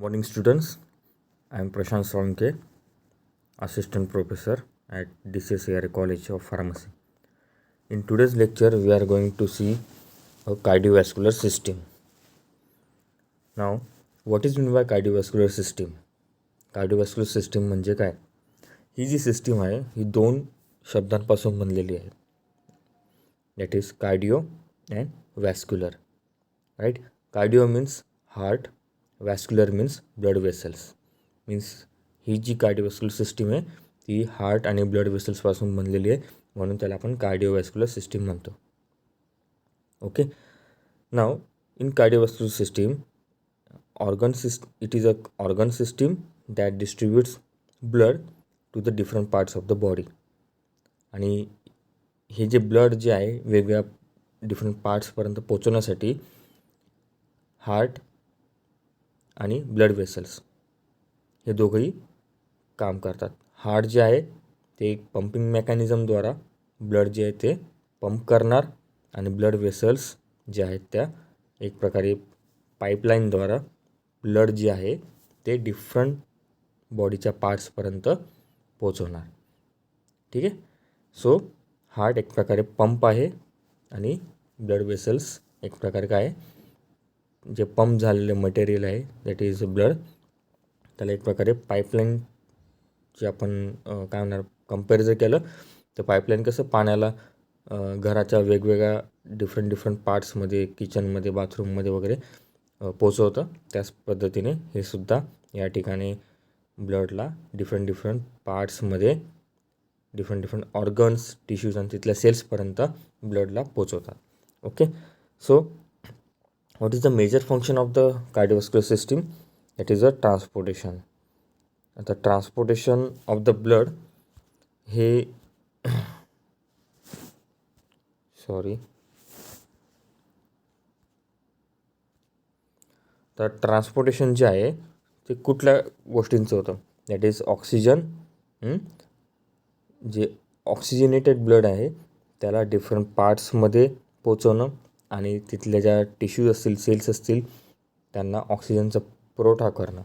Morning students, I am Prashant Solanke, Assistant Professor at DCSAR College of Pharmacy. In today's lecture, we are going to see a cardiovascular system. Now, what is meant by cardiovascular system? Cardiovascular system म्हणजे काय? ही जी system आहे ही दोन शब्दांपासून बनलेली आहे. That is cardio and vascular. Right? Cardio means heart, vascular means blood vessels. Means ही जी cardiovascular system आहे ती हार्ट आणि ब्लड वेसल्सपासून बनलेली आहे, म्हणून त्याला आपण कार्डिओवॅस्क्युलर सिस्टीम म्हणतो. Okay. Now in cardiovascular system it is a organ system that distributes blood to the different parts of the body. आणि हे जे ब्लड जे आहे वेगवेगळ्या डिफरंट पार्ट्सपर्यंत पोचवण्यासाठी हार्ट आणि ब्लड वेसल्स हे दोघंही काम करतात. हार्ट जे आहे ते एक पंपिंग मेकॅनिझमद्वारा ब्लड जे आहे ते पंप करणार आणि ब्लड वेसल्स जे आहेत त्या एक प्रकारे पाईपलाईनद्वारा ब्लड जे आहे ते डिफरंट बॉडीच्या पार्ट्सपर्यंत पोचवणार. ठीक आहे. सो हार्ट एक प्रकारे पंप आहे आणि ब्लड वेसल्स एक प्रकारे काय आहे, जे पंप झालेले मटेरियल आहे दॅट इज ब्लड, त्याला एक प्रकारे पाईपलाईन जे आपण काय म्हणणार कम्पेअर जर केलं तर पाईपलाईन कसं पाण्याला घराच्या वेगवेगळ्या डिफरंट पार्ट्समध्ये, किचनमध्ये, बाथरूममध्ये वगैरे पोचवतं, त्याच पद्धतीने हे सुद्धा या ठिकाणी ब्लडला डिफरंट पार्ट्समध्ये डिफरंट ऑर्गन्स, टिश्यूज आणि तिथल्या सेल्सपर्यंत ब्लडला पोचवतात. Okay. So what is the major function of the cardiovascular system? That is a transportation. आता ट्रान्सपोर्टेशन ऑफ द ब्लड हे तर ट्रान्सपोर्टेशन जे आहे ते कुठल्या गोष्टींचं होतं? That is oxygen. जे ऑक्सिजनेटेड ब्लड आहे त्याला डिफरंट पार्ट्समध्ये पोचवणं आणि तिथल्या ज्या टिश्यूज असतील, सेल्स असतील त्यांना ऑक्सिजनचा पुरवठा करणं.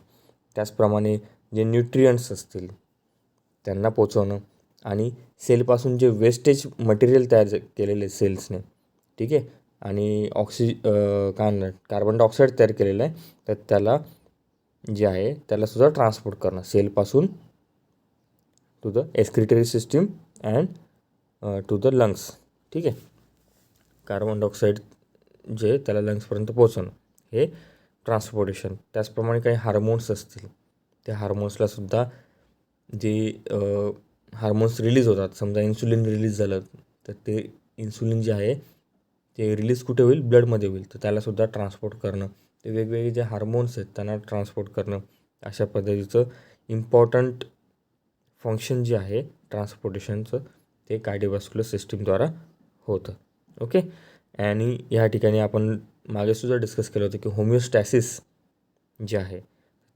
त्याचप्रमाणे जे न्यूट्रियंट्स असतील त्यांना पोचवणं आणि सेलपासून जे वेस्टेज मटेरियल तयार केलेले सेल्सने, ठीक आहे, आणि कार्बन डायऑक्साईड तयार केलेलं आहे तर त्याला जे आहे त्यालासुद्धा ट्रान्सपोर्ट करणं सेलपासून to the excretory system and to the lungs. ठीक आहे. कार्बन डायऑक्साईड जे त्याला लंग्सपर्यंत पोचवणं हे ट्रान्सपोर्टेशन. त्याचप्रमाणे काही हार्मोन्स असतील, त्या हार्मोन्सलासुद्धा जे हार्मोन्स रिलीज होतात, समजा इन्सुलिन रिलीज झालं तर ते इन्सुलिन जे आहे ते रिलीज कुठे होईल? ब्लडमध्ये होईल, तर त्यालासुद्धा ट्रान्सपोर्ट करणं. ते वेगवेगळे जे हार्मोन्स आहेत त्यांना ट्रान्सपोर्ट करणं, अशा पद्धतीचं इम्पॉर्टंट फंक्शन जे आहे ट्रान्सपोर्टेशनचं ते कार्डिओवॅस्क्युलर सिस्टीमद्वारा होतं. ओके. आणि या ठिकाणी आपण मागेसुद्धा डिस्कस केलं होतं की होमिओस्टॅसिस जे आहे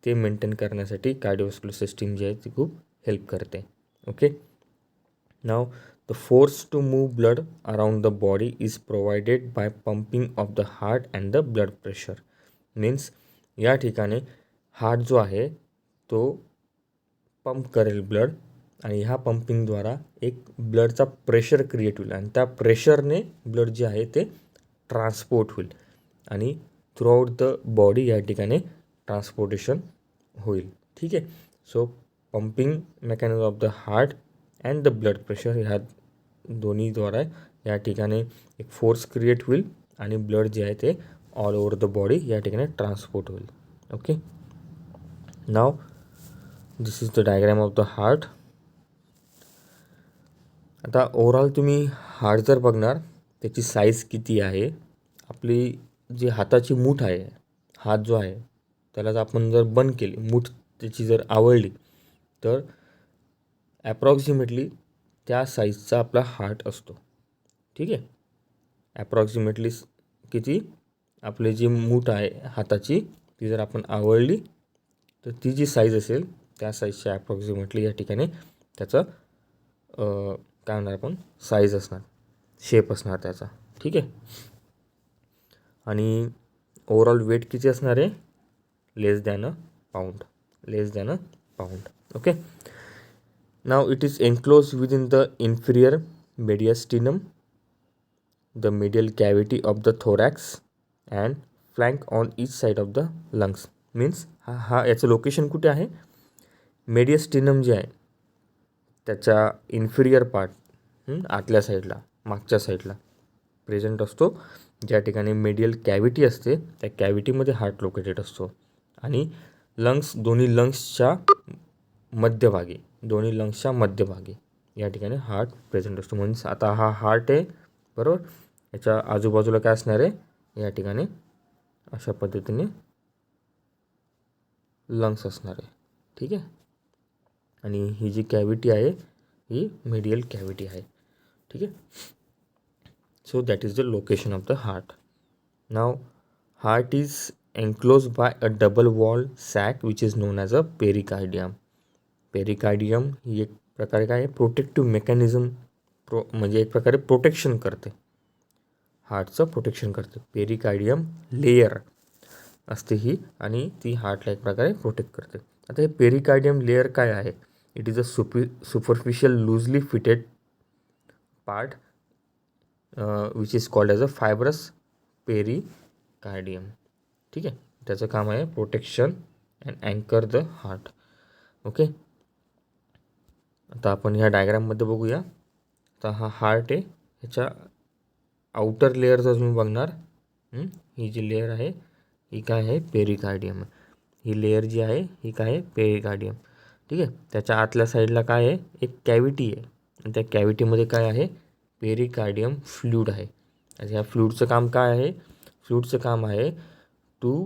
ते मेंटेन करण्यासाठी कार्डिओवॅस्क्युलर सिस्टीम जी आहे ती खूप हेल्प करते. Okay. Now the force to move blood around the body is provided by pumping of the heart and the blood pressure. Means या ठिकाणी हार्ट जो आहे तो पंप करेल ब्लड आणि ह्या पंपिंगद्वारा एक ब्लडचा प्रेशर क्रिएट होईल आणि त्या प्रेशरने ब्लड जे आहे ते ट्रान्सपोर्ट होईल आणि थ्रूआउट द बॉडी या ठिकाणी ट्रान्सपोर्टेशन होईल. ठीक आहे. So pumping mechanism of the heart and the blood pressure ह्या दोन्हीद्वारा या ठिकाणी एक फोर्स क्रिएट होईल आणि ब्लड जे आहे ते ऑल ओव्हर द बॉडी या ठिकाणी ट्रान्सपोर्ट होईल. Okay. Now this is the diagram of the heart. आता ओव्हरऑल तुम्ही हार्ट जर बघणार त्याची साईज किती आहे, आपली जी हाताची मूठ आहे, हात जो आहे त्याला जर आपण जर बंद केली, मूठ त्याची जर आवळली तर ॲप्रॉक्सिमेटली त्या साईजचा आपला हार्ट असतो. ठीक आहे. ॲप्रॉक्सिमेटली किती आपली जी मूठ आहे हाताची ती जर आपण आवळली तर ती जी साईज असेल त्या साईजची ॲप्रॉक्सिमेटली या ठिकाणी त्याचं काय म्हणणार आपण साईज असणार, शेप असणार त्याचा. ठीक आहे. आणि ओव्हरऑल वेट किती असणार आहे? लेस than pound, less than a pound. Okay, now it is enclosed within the inferior mediastinum, the medial cavity of the thorax and flank on each side of the lungs. Means हा याचं location कुठे आहे, मेडियस्टिनम जे आहे त्याच्या inferior part आतल्या साईडला, मागच्या साईडला प्रेझेंट असतो. ज्या ठिकाणी मेडियल कॅव्हिटी असते त्या कॅव्हिटीमध्ये हार्ट लोकेटेड असतो. आणि दोन्ही लंग्सच्या मध्यभागी या ठिकाणी हार्ट प्रेझेंट असतो. म्हणजे आता हा हार्ट आहे बरोबर, याच्या आजूबाजूला काय असणार आहे, या ठिकाणी अशा पद्धतीने लंग्स असणार आहे. ठीक आहे, आणि ही जी कॅव्हिटी आहे ही मेडियल कॅव्हिटी आहे. ठीक आहे, so that is the location of the heart. Now heart is enclose by a double wall sac which is known as a pericardium. Pericardium ही एक प्रकारे काय आहे, प्रोटेक्टिव्ह मेकॅनिझम म्हणजे एक प्रकारे प्रोटेक्शन करते, हार्टचं प्रोटेक्शन करते. पेरिकार्डियम लेयर असते ही आणि ती हार्टला एक प्रकारे प्रोटेक्ट करते. आता हे पेरिकार्डियम लेयर काय आहे, it is a superficial loosely fitted part which is called as a fibrous pericardium. ठीक आहे, त्याचं काम आहे प्रोटेक्शन अँड अँकर द हार्ट. ओके, आता आपण ह्या डायग्राममध्ये बघूया. आता हा हार्ट आहे, ह्याच्या आउटर लेअरचं तुम्ही बघणार, ही जी लेअर आहे ही काय आहे, पेरिकार्डियम. ही लेअर जी आहे ही काय आहे, पेरिकार्डियम. ठीक आहे, त्याच्या आतल्या साईडला काय आहे, एक कॅव्हिटी आहे आणि त्या कॅव्हिटीमध्ये काय आहे, पेरिकार्डियम फ्लूइड आहे. ह्या फ्लूइडचं काम काय आहे, फ्लूइडचं काम आहे टू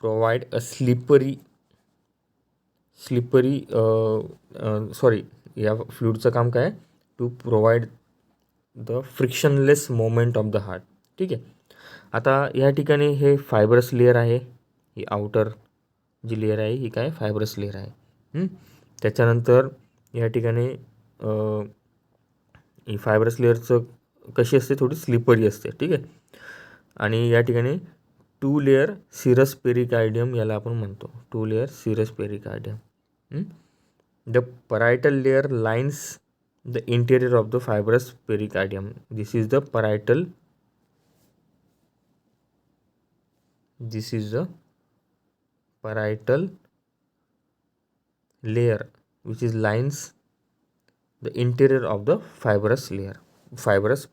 प्रोव्हाइड अ या फ्लूइडचं काम काय आहे, to provide the frictionless moment of the heart. ठीक आहे, आता या ठिकाणी हे फायब्रस लेअर आहे, ही आउटर जी लेअर आहे ही काय फायब्रस लेअर आहे. त्याच्यानंतर या ठिकाणी ही फायब्रस लेअरचं कशी असते, थोडी स्लिपरी असते. ठीक आहे, आणि या ठिकाणी 2 लेअर सिरस पेरिकार्डियम याला आपण म्हणतो, 2 layer serous pericardium. The parietal layer lines the interior of the fibrous pericardium. This is the parietal layer which is lines the interior of the fibrous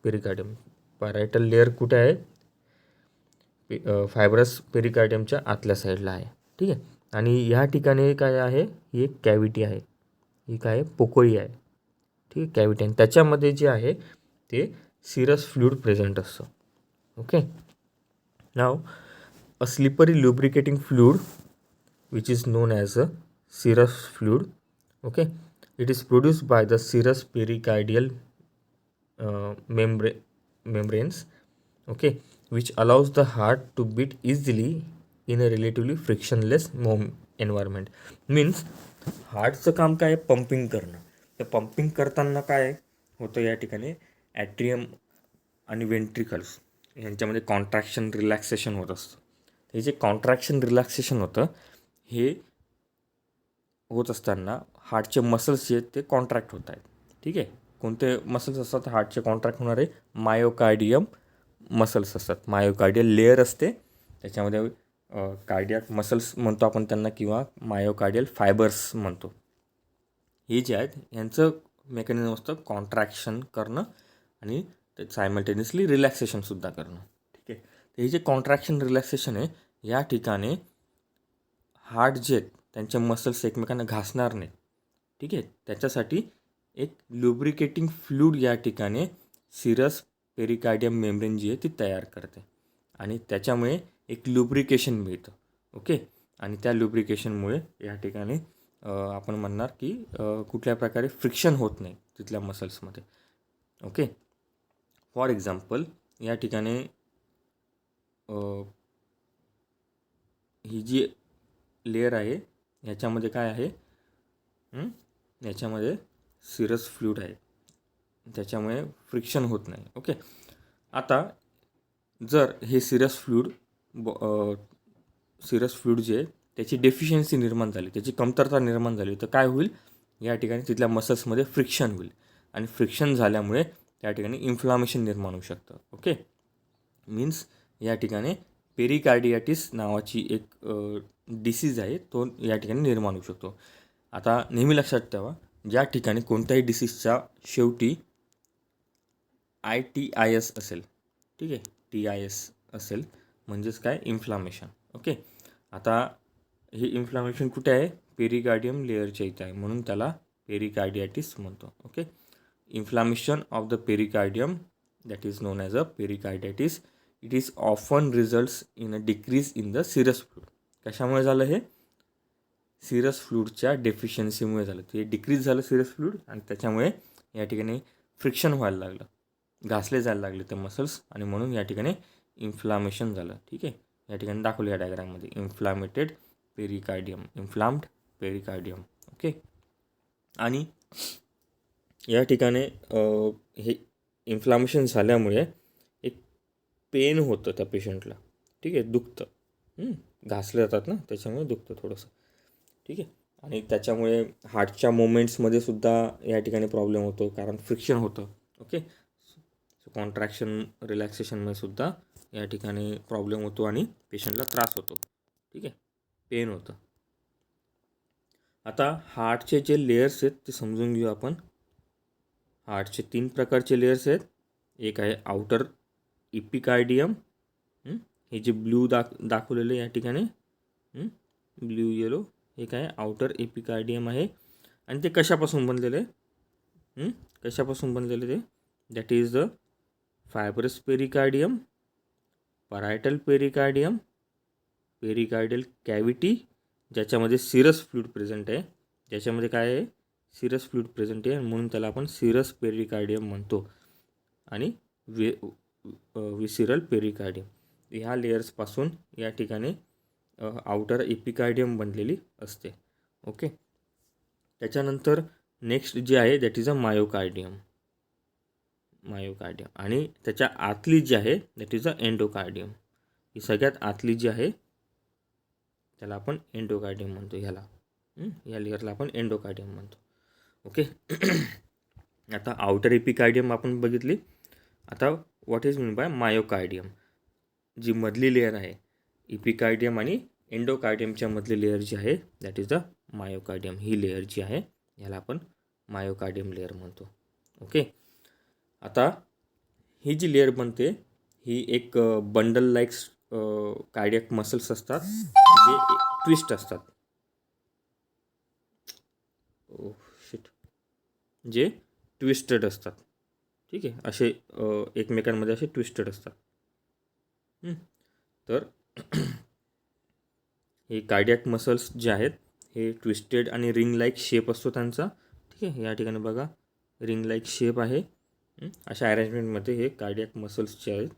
pericardium. parietal layer कुठे आहे, fibrous पेरिकार्डियमच्या आतल्या साईडला आहे. ठीक आहे, आणि ह्या ठिकाणी काय आहे, ही एक कॅव्हिटी आहे, ही काय पोकळी आहे. ठीक आहे, कॅव्हिटी, आणि त्याच्यामध्ये जे आहे ते सिरस फ्लूइड प्रेझेंट असतं. Okay, now a slippery lubricating fluid which is known as a serous fluid. Okay, it is produced by the serous pericardial membranes. Okay, which allows the heart to beat easily in a relatively frictionless environment. Means हार्टचं काम काय आहे, pumping करणं. तर pumping करताना काय होतं, या ठिकाणी ॲट्रियम आणि वेंट्रिकल्स यांच्यामध्ये कॉन्ट्रॅक्शन रिलॅक्सेशन होत असतं. हे जे कॉन्ट्रॅक्शन रिलॅक्सेशन होतं हे होत असताना हार्टचे मसल्स जे ते कॉन्ट्रॅक्ट होत आहेत. ठीक आहे, कोणते मसल्स असतात हार्टचे कॉन्ट्रॅक्ट होणारे, मायोकार्डियम मसल्स असतात. मायोकार्डियल लेअर असते, त्याच्यामध्ये कार्डियाक मसल्स म्हणतो आपण त्यांना, किंवा मायोकार्डियल फायबर्स म्हणतो. हे जे आहेत यांचं मेकॅनिझम असतं कॉन्ट्रॅक्शन करणं आणि ते सायमल्टेनियसली रिलॅक्सेशनसुद्धा करणं. ठीक आहे, तर हे जे कॉन्ट्रॅक्शन रिलॅक्सेशन आहे या ठिकाणी हार्ट जे आहेत त्यांचे मसल्स एकमेकांना घासणार नाही. ठीक आहे, त्याच्यासाठी एक लुब्रिकेटिंग फ्लूइड या ठिकाणी सिरस पेरिकार्डियम मेम्ब्रेन जी आहे ती तयार करते आणि त्याच्यामुळे एक लुब्रिकेशन मिळतं. ओके, आणि त्या लुब्रिकेशनमुळे या ठिकाणी आपण म्हणणार की कुठल्या प्रकारे फ्रिक्शन होत नाही तिथल्या मसल्समध्ये. ओके, फॉर एक्झाम्पल या ठिकाणी ही जी लेअर आहे याच्यामध्ये काय आहे, याच्यामध्ये सिरस फ्लूइड आहे, त्याच्यामुळे फ्रिक्शन होत नाही. ओके, आता जर हे सिरस फ्लूइड जे त्याची डेफिशियन्सी निर्माण झाली, त्याची कमतरता निर्माण झाली, तर काय होईल, या ठिकाणी तिथल्या मसल्समध्ये फ्रिक्शन होईल आणि फ्रिक्शन झाल्यामुळे त्या ठिकाणी इन्फ्लामेशन निर्माण होऊ शकतं. ओके, मीन्स या ठिकाणी पेरिकार्डियाटिस नावाची एक डिसीज आहे, तो या ठिकाणी निर्माण होऊ शकतो. आता नेहमी लक्षात ठेवा, ज्या ठिकाणी कोणत्याही डिसीजच्या शेवटी ITIS असेल, ठीक आहे, TIS असेल म्हणजेच काय, इन्फ्लामेशन. ओके, आता हे इन्फ्लामेशन कुठे आहे, पेरिकार्डियम लेअरच्या इथे आहे, म्हणून त्याला पेरिकार्डियाटिस म्हणतो. Okay, inflammation of the pericardium that is known as a pericarditis. It is often results in a decrease in the serous fluid. कशामुळे झालं हे, सिरस फ्लूडच्या डेफिशियन्सीमुळे झालं. ते डिक्रीज झालं सिरस फ्लूड आणि त्याच्यामुळे या ठिकाणी फ्रिक्शन व्हायला लागलं, घासले जायला लागले ते मसल्स आणि म्हणून या ठिकाणी इन्फ्लामेशन झालं. ठीक आहे, या ठिकाणी दाखवलं या डायग्राममध्ये, इन्फ्लामेटेड पेरिकार्डियम, इन्फ्लाम्ड पेरिकार्डियम. ओके, आणि या ठिकाणी हे इन्फ्लामेशन झाल्यामुळे एक पेन होतं त्या पेशंटला. ठीक आहे, दुखतं, घासले जातात ना, त्याच्यामुळे दुखतं थोडंसं. ठीक आहे, आणि त्याच्यामुळे हार्टच्या मुवमेंट्समध्ये सुद्धा या ठिकाणी प्रॉब्लेम होतो, कारण फ्रिक्शन होतं. ओके, सो कॉन्ट्रॅक्शन रिलॅक्सेशनमध्ये सुद्धा या ठिकाणी प्रॉब्लेम होतो आणि पेशंटला त्रास होतो. ठीक आहे, पेन होतं. आता हार्टचे जे लेयर्स आहेत ते समजून घेऊ आपण. हार्टचे 3 प्रकारचे लेयर्स आहेत. एक आहे आउटर इपिकार्डियम, हे जे ब्ल्यू दाखवलेलं या ठिकाणी, ब्ल्यू येलो, एक आहे आउटर एपिकार्डियम आहे. आणि ते कशापासून बनलेलं आहे, कशापासून बनलेलं ते, that is the fibrous pericardium, parietal pericardium, pericardial cavity ज्याच्यामध्ये सिरस फ्लूइड प्रेझेंट आहे, ज्याच्यामध्ये काय आहे, सिरस फ्लूइड प्रेझेंट आहे, म्हणून त्याला आपण सिरस पेरिकार्डियम म्हणतो. आणि विसिरल पेरिकार्डियम, ह्या लेयर्सपासून या ठिकाणी आउटर एपिकार्डियम बनलेली असते. ओके, त्याच्यानंतर नेक्स्ट जे आहे that is a myocardium, myocardium, आणि त्याच्या आतली जी आहे दॅट इज अ एंडोकार्डियम. ही सगळ्यात आतली जी आहे त्याला आपण एंडोकार्डियम म्हणतो. ह्याला या लेअरला आपण एंडोकार्डियम म्हणतो. ओके, आता आउटर एपिकार्डियम आपण बघितली. आता what is mean by myocardium, जी मधली लेअर आहे इपिकार्डियम आणि एंडोकार्डियमच्या मधली लेअर जी आहे दॅट इज द मायोकार्डियम. ही लेअर जी आहे ह्याला आपण मायोकार्डियम लेअर म्हणतो. ओके, आता ही जी लेअर बनते ही एक बंडल लाईक कार्डियक मसल्स असतात जे ट्विस्ट असतात, जे ट्विस्टेड असतात. ठीक आहे, असे एकमेकांमध्ये असे ट्विस्टेड असतात. तर हे कार्डियक मसल्स जे आहेत हे ट्विस्टेड आणि रिंग लाईक शेप असतो त्यांचा. ठीक आहे, या ठिकाणी बघा रिंग लाईक शेप आहे. अशा अरेंजमेंटमध्ये हे कार्डियक मसल्स जे आहेत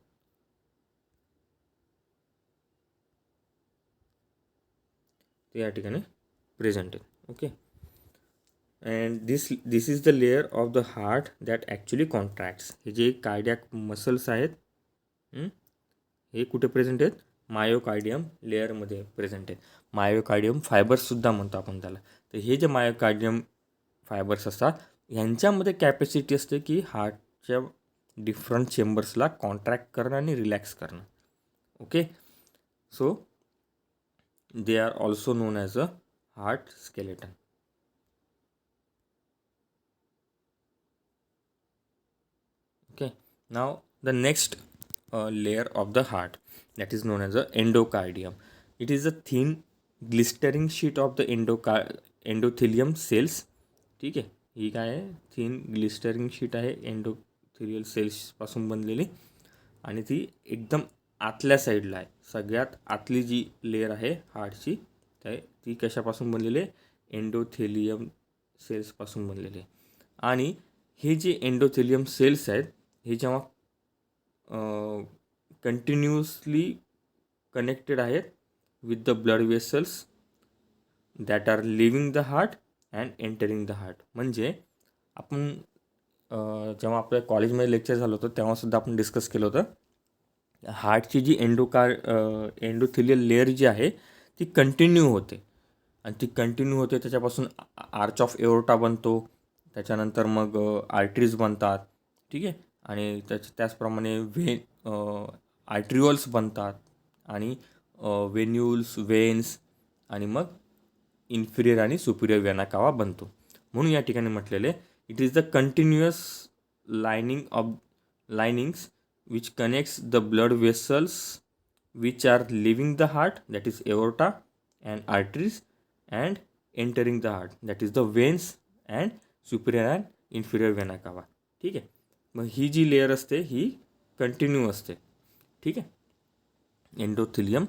ते या ठिकाणी प्रेझेंट आहेत. Okay, and this is the layer of the heart that actually contracts. हे जे कार्डियक मसल्स आहेत हे कुठे प्रेझेंट आहेत, मायोकार्डियम लेअरमध्ये प्रेझेंट आहेत. मायोकार्डियम फायबर्ससुद्धा म्हणतो आपण त्याला. तर हे जे मायोकार्डियम फायबर्स असतात ह्यांच्यामध्ये कॅपॅसिटी असते की हार्टच्या डिफरंट चेंबर्सला कॉन्ट्रॅक्ट करणं आणि रिलॅक्स करणं. Okay, so they are also known as a heart skeleton. Okay, now the next layer of the heart that is known as a endocardium. It is a thin glistering sheet of the endothelium cells. ठीक आहे, ही काय आहे, thin ग्लिस्टरिंग sheet आहे endothelial सेल्सपासून बनलेली आणि ती एकदम आतल्या साईडला आहे. सगळ्यात आतली जी लेअर आहे हार्टची ती कशापासून बनलेली आहे, एंडोथेलियम सेल्सपासून बनलेली आहे. आणि हे जे एंडोथेलियम सेल्स आहेत हे जेव्हा कंटिन्युअसली कनेक्टेड आहेत with the blood vessels that are living the heart and entering the heart. म्हणजे आपण जेव्हा आपल्या कॉलेजमध्ये लेक्चर झालं होतं तेव्हासुद्धा आपण डिस्कस केलं होतं हार्टची जी एंडोथेलियल लेअर जी आहे ती कंटिन्यू होते आणि ती कंटिन्यू होते त्याच्यापासून आर्च ऑफ एओर्टा बनतो, त्याच्यानंतर मग आर्टरीज बनतात. ठीक आहे. आणि त्याचप्रमाणे आर्ट्रिओल्स बनतात आणि वेन्युल्स, वेन्स आणि मग इन्फिरियर आणि सुपिरियर वेना कावा बनतो. म्हणून या ठिकाणी म्हटलेले it is the continuous linings which connects the blood vessels which are living the heart, that is aorta and arteries, and entering the heart, that is the veins and Superior and inferior vena cava. ठीक आहे. मग ही जी layer असते ही continue असते. ठीक आहे. Endothelium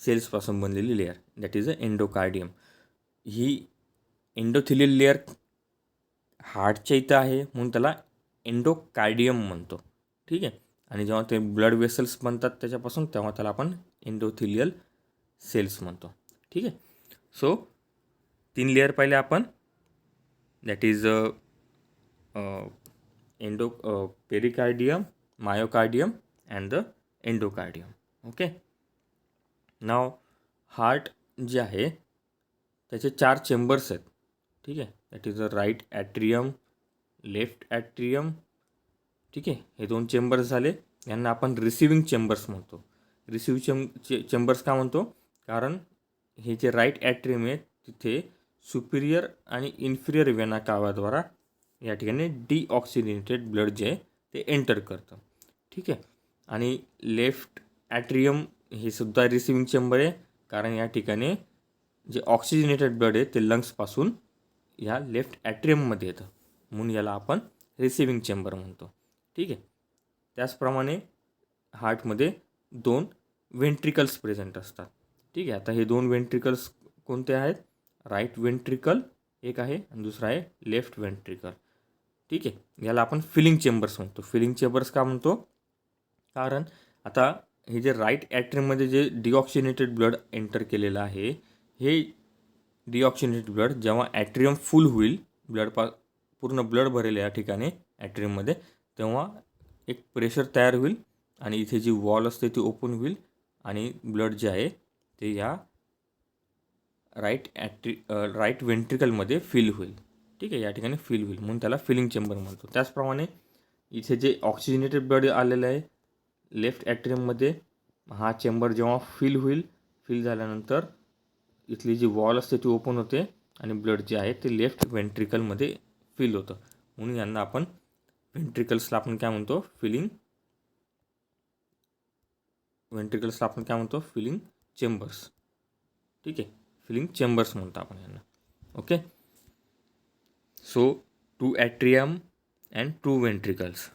सेल्सपासून बनलेली layer, that is a endocardium. ही एंडोथिलियल लेअर हार्टच्या इथं आहे म्हणून त्याला एंडोकार्डियम म्हणतो. ठीक आहे. आणि जेव्हा ते ब्लड वेसल्स बनतात त्याच्यापासून तेव्हा त्याला आपण एंडोथिलियल सेल्स म्हणतो. ठीक आहे. सो 3 लेअर पाहिले आपण, that is pericardium, myocardium and the endocardium. Okay. Now heart जे आहे त्याचे 4 चेंबर्स आहेत. ठीक आहे. That is the right atrium, left atrium. ठीक आहे. हे 2 चेंबर्स झाले. यांना आपण रिसिविंग चेंबर्स म्हणतो. चेंबर्स का म्हणतो? कारण हे जे राईट ॲट्रियम आहे तिथे सुपिरियर आणि इन्फिरियर वेना कावाद्वारा या ठिकाणी डिऑक्सिजनेटेड ब्लड जे आहे ते एंटर करतं. ठीक आहे. आणि लेफ्ट ॲट्रियम हे सुद्धा रिसिविंग चेंबर आहे, कारण या ठिकाणी जे ऑक्सिजनेटेड ब्लड आहे ते लंग्सपासून ह्या लेफ्ट ॲट्रियममध्ये येतं, म्हणून याला आपण रिसिविंग चेंबर म्हणतो. ठीक आहे. त्याचप्रमाणे हार्टमध्ये 2 वेंट्रिकल्स प्रेझेंट असतात. ठीक आहे. आता हे 2 वेंट्रिकल्स कोणते आहेत? राईट वेंट्रिकल एक आहे आणि दुसरा आहे लेफ्ट वेंट्रिकल. ठीक आहे. याला आपण फिलिंग चेंबर्स म्हणतो. फिलिंग चेंबर्स का म्हणतो? कारण आता हे जे राईट ॲट्रियममध्ये जे डिऑक्सिजनेटेड ब्लड एंटर केलेलं आहे, हे डिऑक्सिजनेटेड ब्लड जेव्हा ॲट्रियम फुल होईल, पूर्ण ब्लड भरेल या ठिकाणी ॲट्रियममध्ये, तेव्हा एक प्रेशर तयार होईल आणि इथे जी वॉल असते ती ओपन होईल आणि ब्लड जे आहे ते या राईट वेंट्रिकलमध्ये फिल होईल. ठीक आहे. या ठिकाणी फिल होईल म्हणून त्याला फिलिंग चेंबर म्हणतो. त्याचप्रमाणे इथे जे ऑक्सिजनेटेड ब्लड आलेलं आहे लेफ्ट ॲट्रियममध्ये, हा चेंबर जेव्हा फिल झाल्यानंतर इथली जी वॉल असते ती ओपन होते आणि ब्लड जे आहे ते लेफ्ट वेंट्रिकलमध्ये फिल होतं, म्हणून यांना आपण वेंट्रिकल्सला आपण काय म्हणतो? Filling chambers. ठीक आहे. फिलिंग चेंबर्स म्हणतो आपण यांना. Okay. So 2 atrium and 2 ventricles.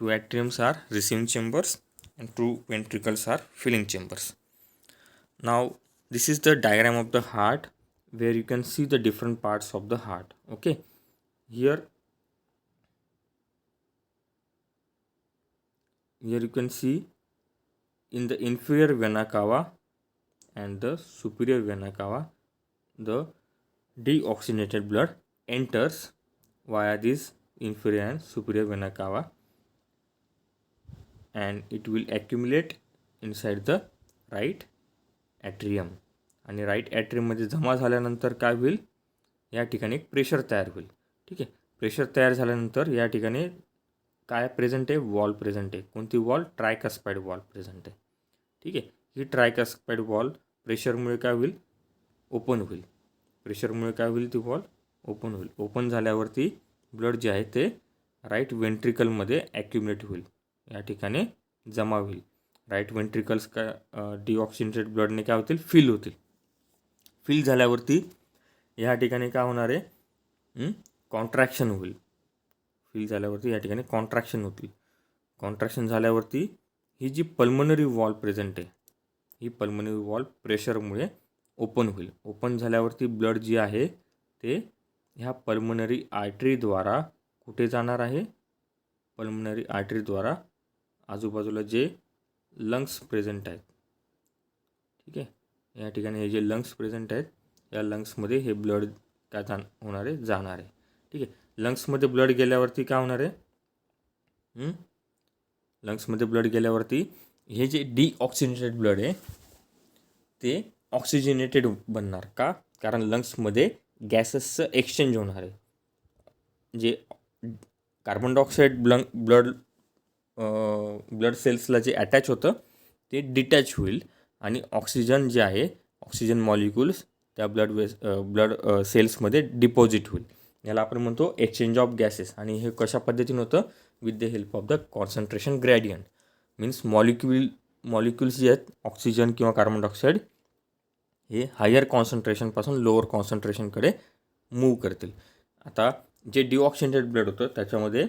2 atriums are receiving chambers and 2 ventricles are filling chambers. Now this is the diagram of the heart where you can see the different parts of the heart. Okay. Here you can see in the inferior vena cava and the superior vena cava the deoxygenated blood enters via this inferior and superior vena cava and it will accumulate inside the right atrium. आणि right ॲट्रियममध्ये जमा झाल्यानंतर काय होईल? या ठिकाणी एक pressure तयार होईल. ठीक आहे. प्रेशर तयार झाल्यानंतर या ठिकाणी काय प्रेझेंट आहे? वॉल प्रेझेंट आहे. कोणती वॉल? ट्रायकस्पाईड वॉल प्रेझेंट आहे. ठीक आहे. ही ट्रायकस्पाईड वॉल प्रेशरमुळे काय होईल? ओपन होईल. प्रेशरमुळे काय होईल? ती वॉल ओपन होईल. ओपन झाल्यावरती ब्लड जे आहे ते राईट वेंट्रिकलमध्ये ॲक्युमुलेट होईल, या ठिकाणी जमा होईल. राईट वेंट्रिकल्स काय डिऑक्सिजनेटेड ब्लडने काय होतील? फिल होतील. फिल झाल्यावरती या ठिकाणी काय होणार आहे? कॉन्ट्रॅक्शन होईल. फिल झाल्यावरती या ठिकाणी कॉन्ट्रॅक्शन होतील. कॉन्ट्रॅक्शन झाल्यावरती ही जी पल्मनरी वॉल प्रेझेंट आहे, ही पल्मनरी वॉल प्रेशरमुळे ओपन होईल. ओपन झाल्यावरती ब्लड जी आहे ते ह्या पल्मनरी आर्टरीद्वारा कुठे जाणार आहे? पल्मनरी आर्टरीद्वारा आजूबाजूला जे लंग्स प्रेझेंट आहेत. ठीक आहे. या ठिकाणी हे जे लंग्स प्रेझेंट आहेत या लंग्समध्ये हे ब्लड काय होणार आहे? जाणार आहे. ठीक आहे. लंग्समध्ये ब्लड गेल्यावरती काय होणार आहे? लंग्समध्ये ब्लड गेल्यावरती हे जे डिऑक्सिजनेटेड ब्लड आहे ते ऑक्सिजनेटेड बनणार का? कारण लंग्समध्ये गॅसेसचं एक्सचेंज होणार आहे. जे कार्बन डायऑक्साईड ब्लड सेल्सला जे अटॅच होतं ते डिटॅच होईल आणि ऑक्सिजन जे आहे, ऑक्सिजन मॉलिक्युल्स त्या ब्लड सेल्समध्ये डिपॉझिट होईल. याला आपण म्हणतो एक्सचेंज ऑफ गॅसेस. आणि हे कशा पद्धतीने होतं? With the help of the concentration gradient. Means molecules जे आहेत ऑक्सिजन किंवा कार्बन डायऑक्साईड हे हायर कॉन्सन्ट्रेशनपासून लोअर कॉन्सन्ट्रेशनकडे मूव्ह करतील. आता जे डिऑक्सिजनेटेड ब्लड होतं त्याच्यामध्ये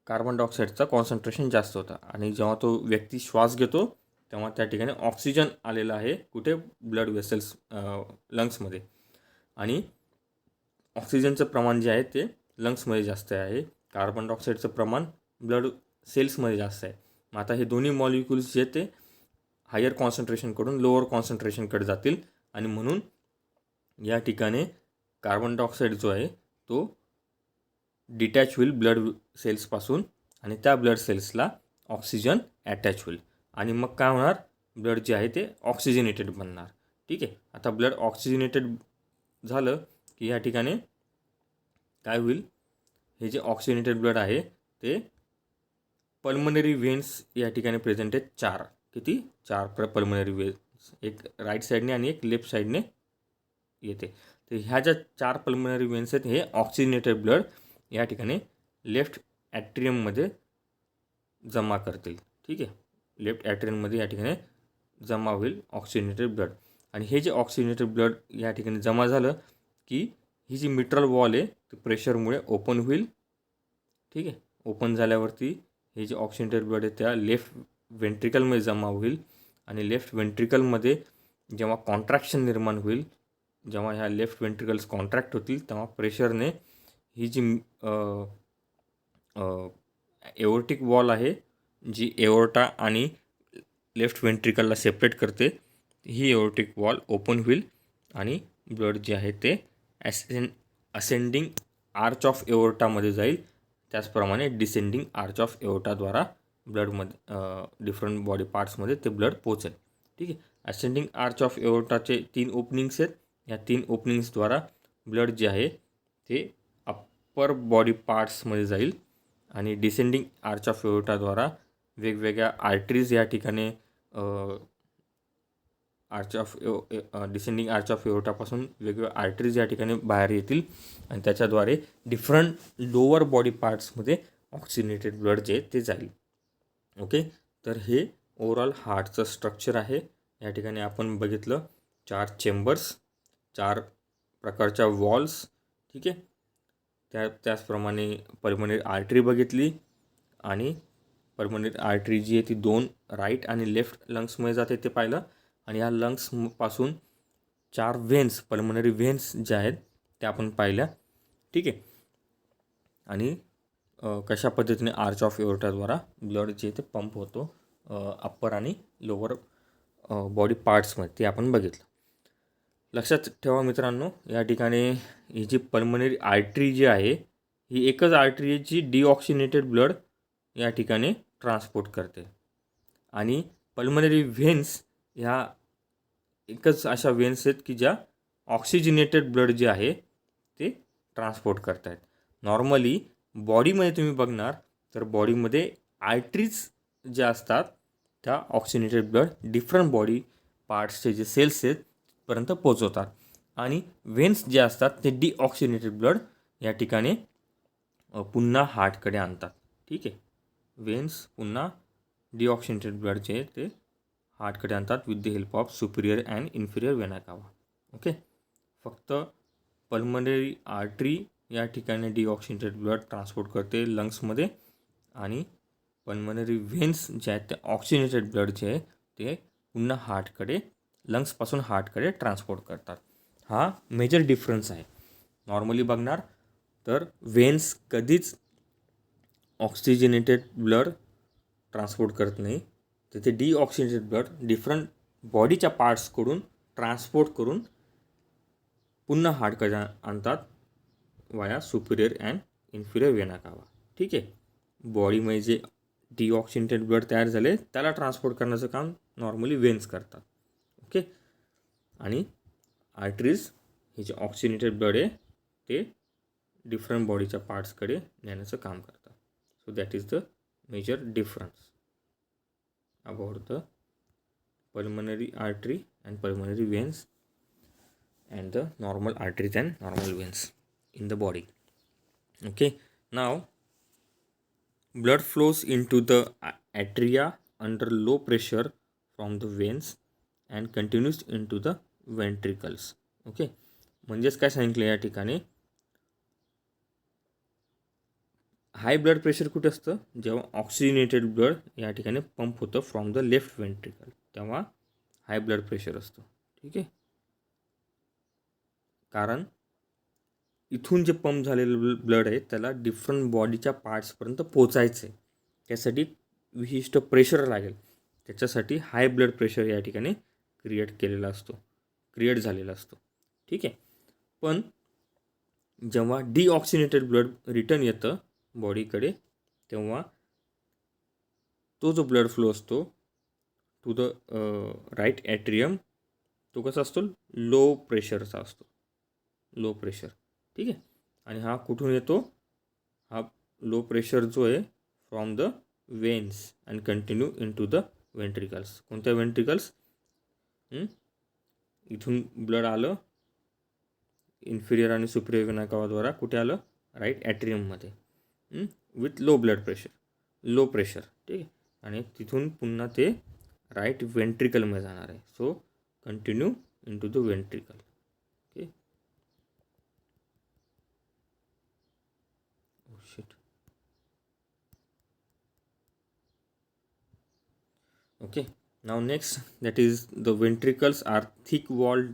कार्बन डायऑक्साईडचा कॉन्सन्ट्रेशन जास्त होता आणि जेव्हा तो व्यक्ती श्वास घेतो तेव्हा त्या ठिकाणी ऑक्सिजन आलेला आहे कुठे? ब्लड वेसल्स लंग्समध्ये. आणि ऑक्सिजनचं प्रमाण जे आहे ते लंग्समध्ये जास्त आहे, कार्बन डायऑक्साईडचं प्रमाण ब्लड सेल्समध्ये जास्त आहे. मग आता हे दोन्ही मॉलिक्युल्स जे ते हायर कॉन्सन्ट्रेशनकडून लोअर कॉन्सन्ट्रेशनकडे जातील आणि म्हणून या ठिकाणी कार्बन डायऑक्साईड जो आहे तो डिटॅच होईल ब्लड सेल्सपासून आणि त्या ब्लड सेल्सला ऑक्सिजन अटॅच होईल आणि मग काय होणार? ब्लड जे आहे ते ऑक्सिजनेटेड बनणार. ठीक आहे. आता ब्लड ऑक्सिजनेटेड झालं की या ठिकाणी काय होईल? हे जे ऑक्सिजनेटेड ब्लड आहे ते पल्मनरी व्हेन्स या ठिकाणी प्रेझेंट आहेत 4. किती? 4 पल्मनरी व्हेन्स, एक राईट साईडने आणि एक लेफ्ट साईडने येते. तर ह्या ज्या 4 पल्मनरी व्हेन्स आहेत हे ऑक्सिजनेटेड ब्लड या ठिकाणी लेफ्ट ॲट्रियममध्ये जमा करतील. ठीक आहे. लेफ्ट ॲट्रियममध्ये या ठिकाणी जमा होईल ऑक्सिजनेटेड ब्लड. आणि हे जे ऑक्सिजनेटेड ब्लड या ठिकाणी जमा झालं की ही जी मिट्रल वॉल आहे ती प्रेशरमुळे ओपन होईल. ठीक आहे. ओपन झाल्यावरती हे जे ऑक्सिजनेटेड ब्लड आहे त्या लेफ्ट वेंट्रिकलमध्ये जमा होईल आणि लेफ्ट वेंट्रिकलमध्ये जेव्हा कॉन्ट्रॅक्शन निर्माण होईल, जेव्हा ह्या लेफ्ट वेंट्रिकल्स कॉन्ट्रॅक्ट होतील तेव्हा प्रेशरने ही जी एओर्टिक वॉल आहे जी एओर्टा आणि लेफ्ट वेंट्रिकलला सेपरेट करते, ही एओर्टिक वॉल ओपन होईल आणि ब्लड जे आहे ते असेंडिंग आर्च ऑफ एओर्टामध्ये जाईल. त्याचप्रमाणे डिसेंडिंग आर्च ऑफ एओर्टाद्वारा ब्लडमध्ये डिफरंट बॉडी पार्ट्समध्ये ते ब्लड पोचेल. ठीक आहे. असेंडिंग आर्च ऑफ एओर्टाचे 3 ओपनिंग्स आहेत. या 3 ओपनिंग्सद्वारा ब्लड जे आहे ते अप्पर बॉडी पार्ट्समध्ये जाईल आणि डिसेंडिंग आर्च ऑफ एओर्टाद्वारा वेगवेगळ्या आर्टरीज या ठिकाणी डिसेंडिंग आर्च ऑफ एओर्टापासून वेगवेगळ्या आर्टरीज या ठिकाणी बाहेर येतील आणि त्याच्याद्वारे डिफरंट लोअर बॉडी पार्ट्समध्ये ऑक्सिजनेटेड ब्लड जे ते जाईल. ओके. तर हे ओव्हरऑल हार्टचं स्ट्रक्चर आहे. या ठिकाणी आपण बघितलं 4 चेंबर्स, 4 प्रकारच्या वॉल्स. ठीक आहे. त्याचप्रमाणे पल्मनरी आर्टरी बघितली आणि पल्मनरी आर्टरी जी आहे ती 2 राईट आणि लेफ्ट लंग्समध्ये जाते ते पाहिलं. आणि या लंग्सपासून 4 व्हेन्स, पल्मनरी व्हेन्स ज्या आहेत त्या आपण पाहिल्या. ठीक आहे. आणि कशा पद्धतीने आर्च ऑफ एओर्टाद्वारा ब्लड जे ते पंप होतो अप्पर आणि लोअर बॉडी पार्ट्समध्ये ते आपण बघितलं. लक्षात ठेवा मित्रांनो, या ठिकाणी ही जी पल्मनरी आर्टरी जी आहे ही एकच आर्टरी आहे जी डिऑक्सिजनेटेड ब्लड या ठिकाणी ट्रान्सपोर्ट करते आणि पल्मनरी व्हेन्स ह्या एकच अशा व्हेन्स आहेत की ज्या ऑक्सिजनेटेड ब्लड जे आहे ते ट्रान्सपोर्ट करत आहेत. नॉर्मली बॉडीमध्ये तुम्ही बघणार तर बॉडीमध्ये आर्टरीज ज्या असतात त्या ऑक्सिजनेटेड ब्लड डिफरंट बॉडी पार्ट्सचे जे सेल्स आहेत पर्यंत पोचवतात आणि व्हेन्स जे असतात ते डिऑक्सिजनेटेड ब्लड या ठिकाणी पुन्हा हार्टकडे आणतात. ठीक आहे. व्हेन्स पुन्हा डिऑक्सिजनेटेड ब्लड जे ते हार्टकडे आणतात with the help of Superior and inferior vena cava. Okay. फक्त पल्मनरी आर्टरी या ठिकाणी डिऑक्सिजनेटेड ब्लड ट्रान्सपोर्ट करते लंग्समध्ये आणि पल्मनरी व्हेन्स जे आहेत ते ऑक्सिजनेटेड ब्लड जे आहे ते पुन्हा हार्टकडे, लंग्सपासून हार्टकडे ट्रान्सपोर्ट करतात. हा मेजर डिफरन्स आहे. नॉर्मली बघणार तर व्हेन्स कधीच ऑक्सिजनेटेड ब्लड ट्रान्सपोर्ट करत नाही, तर ते डिऑक्सिजनेटेड ब्लड डिफरंट बॉडीच्या पार्ट्सकडून ट्रान्सपोर्ट करून पुन्हा हार्टकडे आणतात वाया Superior and inferior vena cava. ठीक आहे. बॉडीमध्ये जे डिऑक्सिजनेटेड ब्लड तयार झाले त्याला ट्रान्सपोर्ट करण्याचं काम नॉर्मली व्हेन्स करतात. ओके. आणि आर्टरीज हे जे ऑक्सिजनेटेड ब्लड आहे ते डिफरंट बॉडीच्या पार्ट्सकडे नेण्याचं काम करतं. So that is the major difference about the pulmonary artery and pulmonary veins and the normal arteries and normal veins in the body. Okay, now blood flows into the atria under low pressure from the veins and continues into the ventricles. Okay, म्हणजेच काय सांगितलं या ठिकाणी, high blood pressure कुठे असतं, जेव्हा oxygenated blood या ठिकाणी पंप होतं फ्रॉम द लेफ्ट वेंट्रिकल, तेव्हा हाय ब्लड प्रेशर असतो. ठीक आहे, कारण इथून जे पंप झालेलं ब्लड आहे त्याला डिफरंट बॉडीच्या पार्ट्सपर्यंत पोचायचं आहे, त्यासाठी विशिष्ट प्रेशर लागेल, त्याच्यासाठी हाय ब्लड प्रेशर या ठिकाणी क्रिएट झालेला असतो. ठीक आहे, पण जेव्हा डिऑक्सिनेटेड ब्लड रिटर्न येतं बॉडीकडे, तेव्हा तो जो ब्लड फ्लो असतो टू द राईट ॲट्रियम, तो कसा असतो, लो प्रेशरचा असतो, लो प्रेशर. ठीक आहे, आणि हा कुठून येतो, हा लो प्रेशर जो आहे from the veins and continue in to the ventricles. कोणत्या वेंट्रिकल्स, इथून ब्लड आलं इन्फिरियर आणि सुपिरियर वेना कावाद्वारा, कुठे आलं, राईट ॲट्रियममध्ये विथ लो प्रेशर. ठीक आहे, आणि तिथून पुन्हा ते राईट वेंट्रिकलमध्ये जाणार आहे. So continue in to the ventricle. Okay, okay, now next, that is the ventricles are thick walled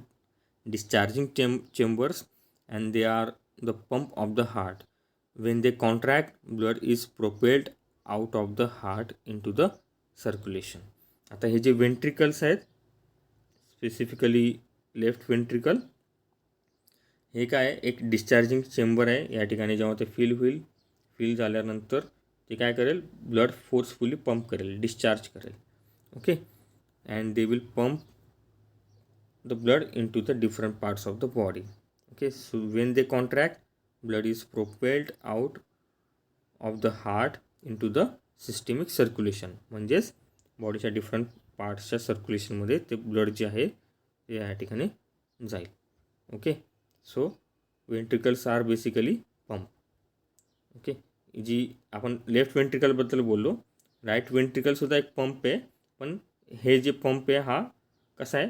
discharging chambers and they are the pump of the heart. When they contract, blood is propelled out of the heart into the circulation. आता हे जे ventricles आहेत, specifically left ventricle, हे काय, एक discharging chamber आहे. या ठिकाणी जेव्हा ते फिल झाल्यानंतर ते काय करेल, ब्लड फोर्सफुली पंप करेल, डिस्चार्ज करेल. Okay, and they will pump the blood into the different parts of the body. Okay, so when they contract, blood is propelled out of the heart into the systemic circulation. म्हणजेच बॉडीच्या different पार्ट्सच्या सर्क्युलेशनमध्ये ते blood जे आहे ते या ठिकाणी जाईल. Okay, so ventricles are basically pump. Okay, जी आपण लेफ्ट वेंट्रिकलबद्दल बोललो, राईट वेंट्रिकलसुद्धा एक पंप आहे, पण हे जे पंप आहे हा कसा आहे,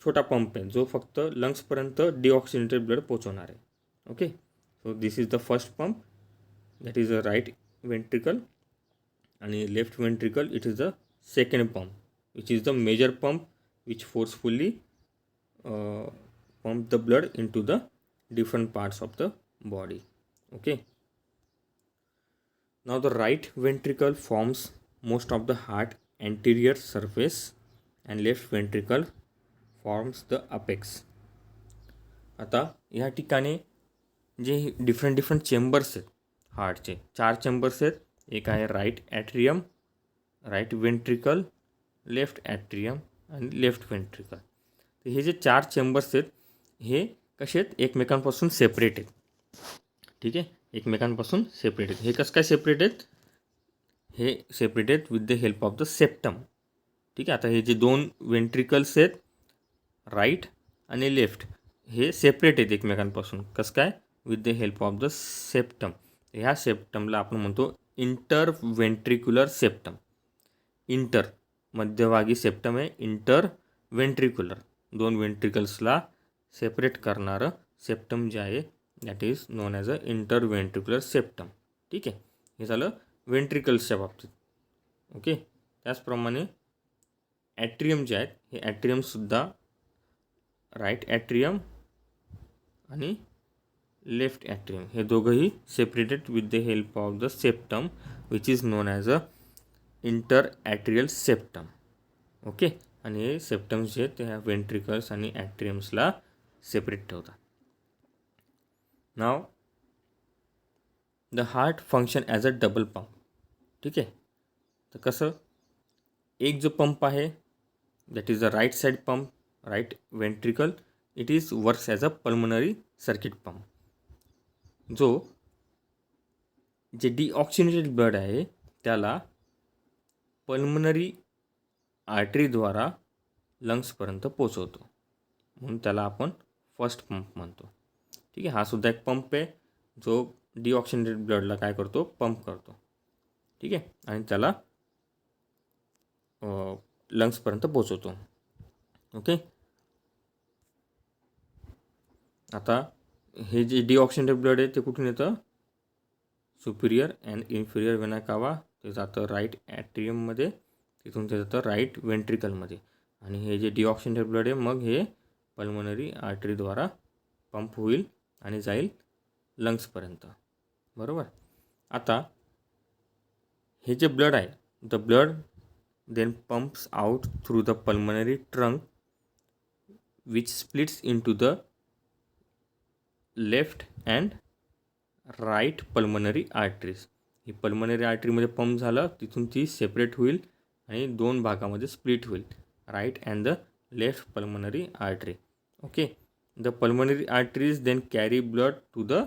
छोटा पंप आहे जो फक्त लंग्सपर्यंत डिऑक्सिनेटेड ब्लड पोचवणार आहे. Okay, so this is the first pump, that is a right ventricle, आणि left ventricle it is the second pump which is the major pump which forcefully pump the blood in to the different parts of the body. Okay, now the right ventricle forms most of the heart anterior surface and left ventricle forms the apex. आता या ठिकाणी जे different chambers आहेत हार्टचे, 4 chambers आहेत. एक आहे right atrium, right ventricle, left atrium आणि left ventricle. तर हे जे 4 चेंबर्स आहेत हे कसे आहेत, एकमेकांपासून सेपरेट आहेत. ठीक आहे, एकमेकांपासून सेपरेट आहेत. हे कसं काय सेपरेट आहेत, हे सेपरेट आहेत with the help of the septum. ठीक आहे, आता हे जे 2 वेंट्रिकल्स आहेत राईट आणि लेफ्ट, हे सेपरेट आहेत एकमेकांपासून. कसं काय, with the help of the septum. ह्या सेप्टमला आपण म्हणतो इंटर वेंट्रिक्युलर सेप्टम. इंटर मध्यभागी सेप्टम आहे, इंटर वेंट्रिक्युलर 2 वेंट्रिकल्सला सेपरेट करणारं सेप्टम जे आहे that is known as a inter ventricular septum. ठीक आहे, हे झालं वेंट्रिकल्सच्या बाबतीत. ओके, त्याचप्रमाणे ॲट्रियम जे आहेत हे ॲट्रियमसुद्धा राईट ॲट्रियम आणि लेफ्ट ॲट्रियम हे दोघंही separated with the help of the septum which is known as a inter atrial septum. Okay, आणि हे सेप्टम्स जे आहेत ते ह्या वेंट्रिकल्स आणि ॲट्रियम्सला सेपरेट ठेवतात. Now the heart function as a double pump. ठीक आहे, तर कसं, एक जो पंप आहे that is the right side pump, right ventricle, it is works as a pulmonary circuit pump. जो जे डिऑक्सिनेटेड ब्लड आहे त्याला पल्मनरी आर्टरीद्वारा लंग्सपर्यंत पोचवतो, म्हणून त्याला आपण फर्स्ट पंप म्हणतो. ठीक आहे. हा सुद्धा एक पंप आहे जो डिऑक्सिनेटेड ब्लडला काय करतो, पंप करतो. ठीक आहे. आणि त्याला लंग्सपर्यंत पोचवतो. ओके. आता हे जे डिऑक्सिनेटेड ब्लड आहे ते कुठून येतं, Superior and inferior vena cava, ते जातं राईट ॲट्रियममध्ये, तिथून ते जातं राईट वेंट्रिकलमध्ये. आणि हे जे डिऑक्सिनेटेड ब्लड आहे मग हे पल्मनरी आर्टरीद्वारा पंप होईल आणि जाईल लंग्सपर्यंत. बरोबर. आता हे जे ब्लड आहे, the blood then pumps out through the pulmonary trunk which splits into the left and right pulmonary arteries. ही पल्मनरी आर्टरीमध्ये पंप झालं, तिथून ती सेपरेट होईल आणि दोन भागामध्ये स्प्लिट होईल, right and the left pulmonary artery. Okay. The pulmonary arteries then carry blood to the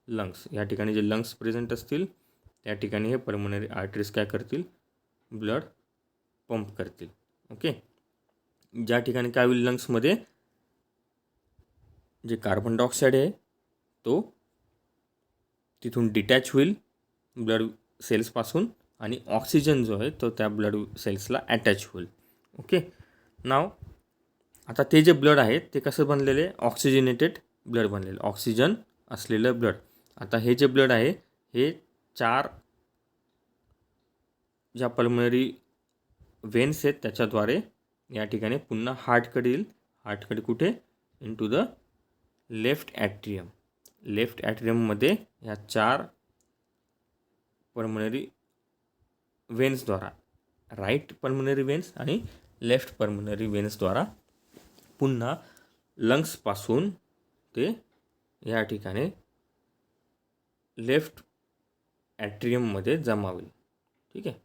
lungs. या ठिकाणी जे लंग्स प्रेझेंट असतील त्या ठिकाणी हे पल्मनरी आर्टरीज काय करतील, ब्लड पंप करतील. ओके. ज्या ठिकाणी काय होईल, लंग्समध्ये जे कार्बन डायऑक्साईड आहे तो तिथून डिटॅच होईल ब्लड सेल्सपासून आणि ऑक्सिजन जो आहे तो त्या ब्लड सेल्सला अटॅच होईल. ओके. नाव आता ते जे ब्लड आहे ते कसं बनलेले, ऑक्सिजनेटेड ब्लड बनलेलं, ऑक्सिजन असलेलं ब्लड. आता हे जे ब्लड आहे हे 4 ज्या पल्मनरी वेन्स आहेत त्याच्याद्वारे या ठिकाणी पुन्हा हार्टकडे येईल. हार्टकडे कुठे, in to the left atrium. Left ॲट्रियममध्ये ह्या 4 पल्मनरी वेन्सद्वारा, राईट पल्मनरी वेन्स आणि लेफ्ट पल्मनरी वेन्सद्वारा पुन्हा लंग्सपासून ते या ठिकाणी लेफ्ट ॲट्रियममध्ये जमा होईल. ठीक आहे.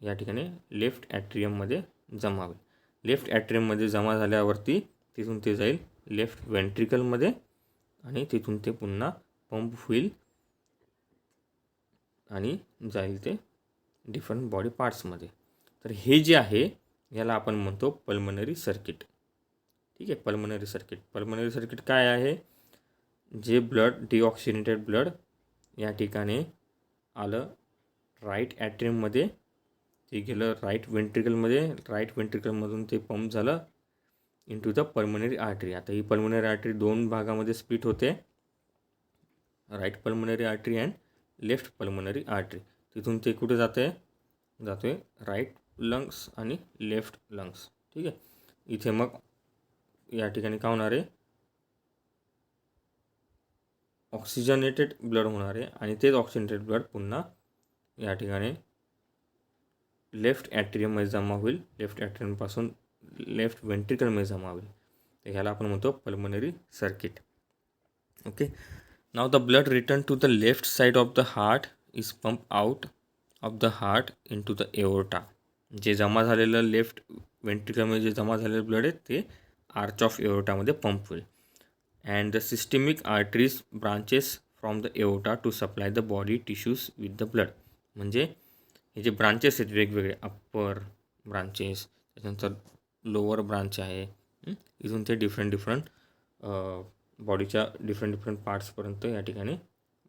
या ठिकाणी लेफ्ट ॲट्रियममध्ये जमा होईल. लेफ्ट ॲट्रियममध्ये जमा झाल्यावरती तिथून ते जाईल लेफ्ट वेंट्रिकलमध्ये आणि तिथून ते पुन्हा पंप होईल आणि जाईल ते डिफरंट बॉडी पार्ट्समध्ये. तर हे जे आहे याला आपण म्हणतो पल्मनरी सर्किट. ठीक आहे. Pulmonary circuit. पल्मनरी सर्किट काय आहे, जे ब्लड डिऑक्सिनेटेड ब्लड या ठिकाणी आलं राईट ॲट्रियममध्ये, ते गेलं राईट वेंट्रिकलमध्ये, राईट वेंट्रिकलमधून ते पंप झालं इंटू द पल्मनरी आर्टरी. आता ही पल्मनरी आर्टरी 2 भागामध्ये स्प्लिट होते, right pulmonary artery and left pulmonary artery. तिथून ते कुठे जाते राईट लंग्स आणि लेफ्ट लंग्स. ठीक आहे. इथे मग या ठिकाणी काय होणार आहे, ऑक्सिजनेटेड ब्लड होणार आहे आणि तेच ऑक्सिजनेटेड ब्लड पुन्हा या ठिकाणी लेफ्ट ॲट्रियममध्ये जमा होईल, लेफ्ट ॲट्रियमपासून लेफ्ट वेंट्रिकलमध्ये जमा होईल. तर ह्याला आपण म्हणतो pulmonary circuit. Okay. Now the blood return to the left side of the heart is pump out of the heart in to the aorta. जे जमा झालेलं लेफ्ट वेंट्रिकलमध्ये जे जमा झालेलं ब्लड आहे ते आर्च ऑफ एओर्टामध्ये पंप होईल. And the systemic arteries branches from the aorta to supply the body tissues with the blood. म्हणजे हे जे ब्रांचेस आहेत वेगवेगळे, अप्पर ब्रांचेस, त्याच्यानंतर लोअर ब्रांच आहे, इथून ते डिफरंट बॉडीच्या डिफरंट पार्ट्सपर्यंत या ठिकाणी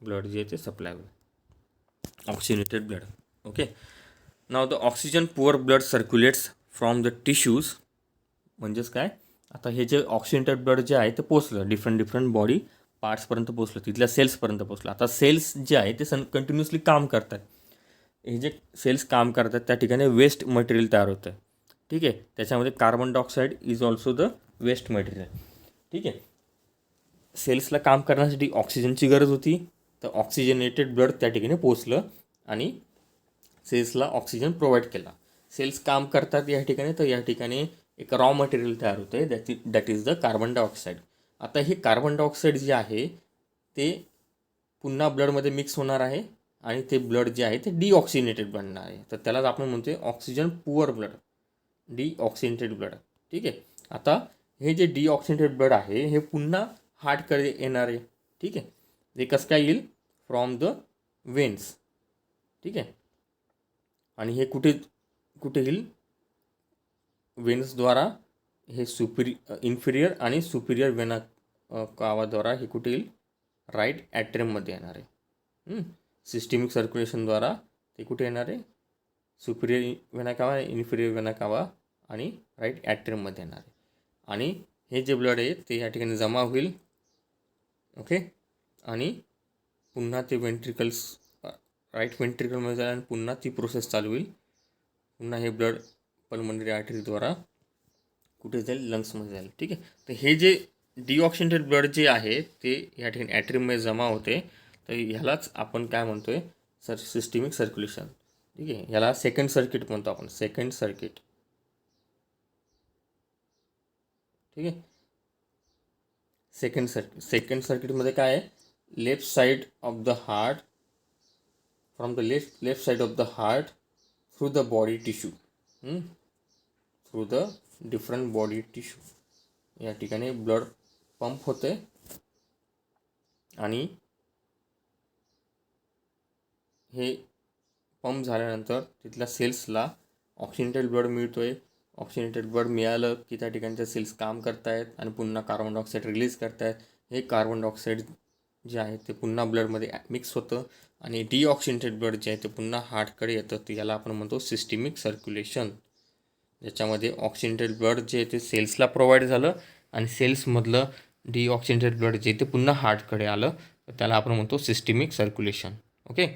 ब्लड जे आहे ते सप्लाय होईल, oxygenated blood. Okay. Now the oxygen poor blood circulates from the tissues. म्हणजेच काय, आता हे जे ऑक्सिजनेटेड ब्लड जे आहे ते पोचलं डिफरंट बॉडी पार्ट्सपर्यंत पोचलं, तिथल्या सेल्सपर्यंत पोचलं. आता सेल्स जे आहे ते कंटिन्युअसली काम करतात. हे जे सेल्स काम करतात त्या ठिकाणी वेस्ट मटेरियल तयार होतं आहे. ठीक आहे. त्याच्यामध्ये carbon dioxide is also the waste material. ठीक आहे. सेल्सला काम करण्यासाठी ऑक्सिजनची गरज होती, तर ऑक्सिजनेटेड ब्लड त्या ठिकाणी पोचलं आणि सेल्सला ऑक्सिजन प्रोव्हाइड केला. सेल्स काम करतात या ठिकाणी, तर या ठिकाणी एक रॉ मटेरियल तयार होतं आहे, that is the carbon dioxide. आता हे कार्बन डायऑक्साईड जे आहे ते पुन्हा ब्लडमध्ये मिक्स होणार आहे आणि ते ब्लड जे आहे ते डिऑक्सिनेटेड बनणार आहे. तर त्यालाच आपण म्हणतो ऑक्सिजन पुअर ब्लड, डिऑक्सिनेटेड ब्लड. ठीक आहे. आता हे जे डिऑक्सिनेटेड ब्लड आहे हे पुन्हा हार्टकडे येणार आहे. ठीक आहे, ते कसं काय येईल? From the veins. ठीक आहे, आणि हे कुठे कुठे येईल? वेन्सद्वारा हे इन्फिरियर आणि सुपिरियर वेना कावाद्वारा हे कुठे येईल? राईट ॲट्रियममध्ये येणार आहे. सिस्टमिक सर्क्युलेशनद्वारा ते कुठे येणार आहे? Superior vena cava, inferior vena cava आणि राईट ॲट्रियममध्ये येणार आहे. आणि हे जे ब्लड आहे ते या ठिकाणी जमा होईल. ओके, आणि पुन्हा ते वेंट्रिकल्स राईट वेंट्रिकलमध्ये जाईल आणि पुन्हा ती प्रोसेस चालू होईल. पुन्हा हे ब्लड पल्मोनरी आर्टरीद्वारा कुठे जाईल? लंग्समध्ये जाईल. ठीक आहे, तर हे जे डिऑक्सिनेटेड ब्लड जे आहे ते या ठिकाणी ॲट्रियममध्ये जमा होते. तर ह्यालाच आपण काय म्हणतो आहे? Systemic circulation. ठीक आहे, ह्याला सेकंड सर्किट म्हणतो आपण, सेकंड सर्किट. ठीक आहे, सेकंड सर्किटमध्ये काय आहे? Left side of the heart, from the left side of the heart through the body tissue, through the different body tissue या ठिकाणी ब्लड पंप होते. आणि हे पंप झाल्यानंतर तिथल्या सेल्सला ऑक्सिनेटेड ब्लड मिळतो आहे. ऑक्सिनेटेड ब्लड मिळालं की त्या ठिकाणच्या सेल्स काम करत आहेत आणि पुन्हा कार्बन डायऑक्साईड रिलीज करत आहेत. हे कार्बन डायऑक्साईड जे आहे ते पुन्हा ब्लडमध्ये मिक्स होतं आणि डिऑक्सिनेटेड ब्लड जे आहे ते पुन्हा हार्टकडे येतं. तर याला आपण म्हणतो सिस्टमिक सर्क्युलेशन, ज्याच्यामध्ये ऑक्सिनेटेड ब्लड जे आहे ते सेल्सला प्रोव्हाइड झालं आणि सेल्समधलं डिऑक्सिनेटेड ब्लड जे ते पुन्हा हार्टकडे आलं. तर त्याला आपण म्हणतो systemic circulation. Okay,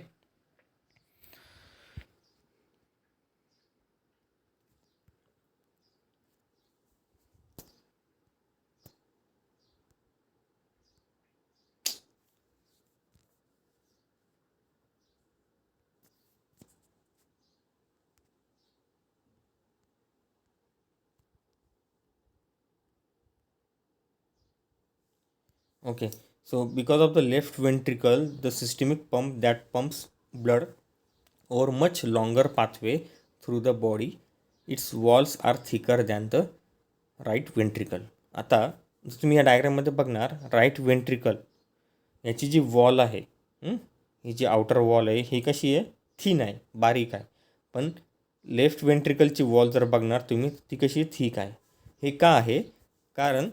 Okay, so because of the left ventricle, the systemic pump that pumps blood over much longer pathway through the body, its walls are thicker than the right ventricle. आता जर तुम्ही या डायग्राममध्ये बघणार, right ventricle याची जी wall आहे, ही जी outer wall आहे ही कशी आहे? थिन आहे, बारीक आहे. पण लेफ्ट वेंट्रिकलची वॉल जर बघणार तुम्ही, ती कशी थिक आहे. हे का आहे? कारण